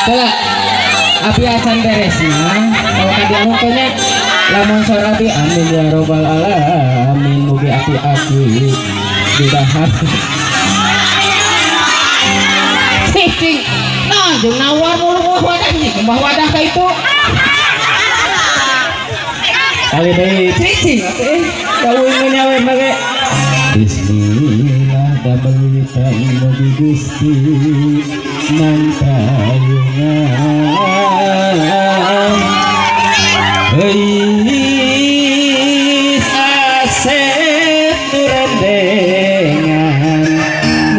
Tela api acan beresnya kalau kadi anu kene lamun sorabi amin ya robbal alamin mugi api-api didahar cicing nah jeung nawar mulu wadah nih kembah wadah ka itu kali deui cicing atuh gawin nyawe make bismillah dabeutan mugi Gusti mantayungan euis asep nurendengan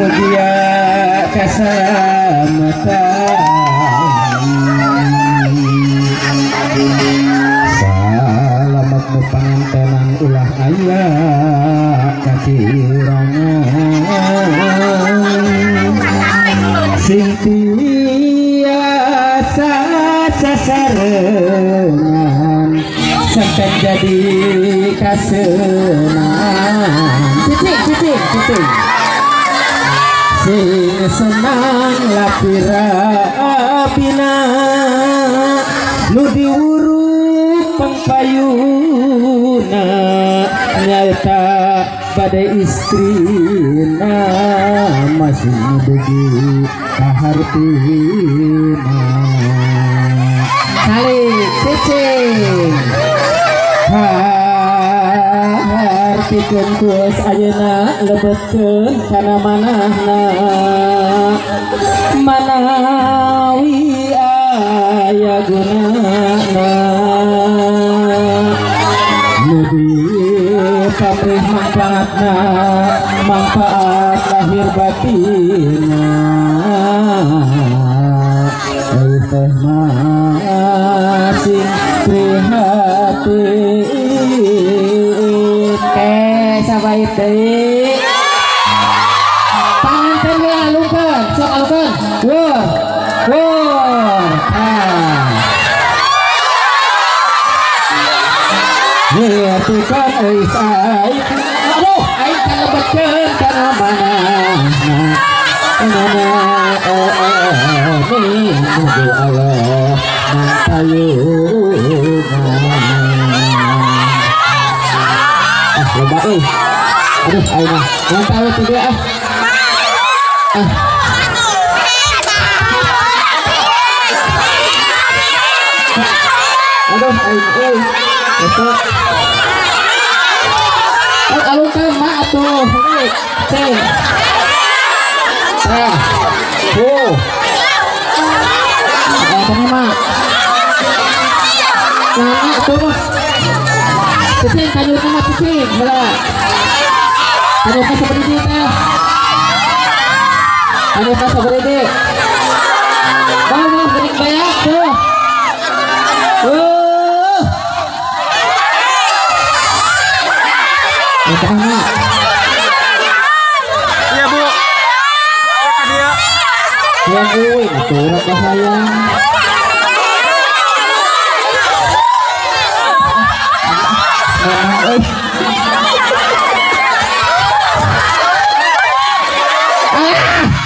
mugia kasalamatan salamet nu pangantenan ulah aya katirangan sing tiasa sasarengan sampai jadi kasenang cicing sing senang lapira apina nu diurut pangpayuna nyata badai istrina masih begi kahartina kali cicing hartikeun kuos ayeuna lebetkeun kana manahna manawi aya gunana pamrih manfaatna manfaat lahir batinna teh masing prihatin sabaik deui panganten we alungkeun sok alungkeun wah ngertikeun euis aing aduh aing kalebetkeun kana manahna mugi Allah mantayungan loba euy aduh aing mah mantau teh dia aduh aing euy eta alungkeun mah atuh teh kena mah nanya tuh mah cicing kanyutna mah cicing bala kanyutna seperti itu teh kanyutna seperti itu mau beri bayar tuh kena mah iya bu ya yang uin itu raka sayang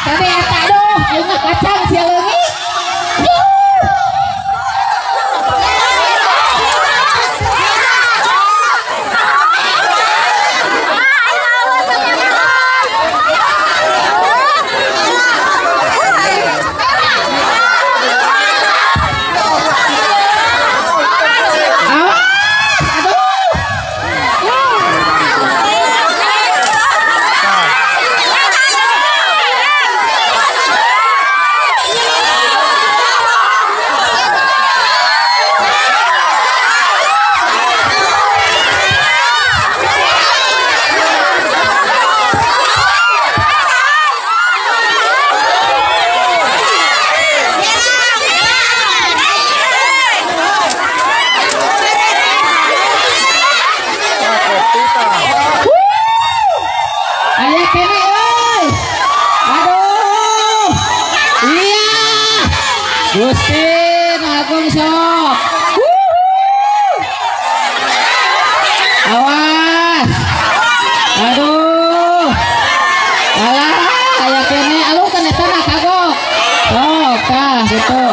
tapi eta aduh aing kacang sia leungit Gustin Agung sok. Awas. Aduh. Alah, aya kene alung kana tanah kagok. Sok, tah gitu.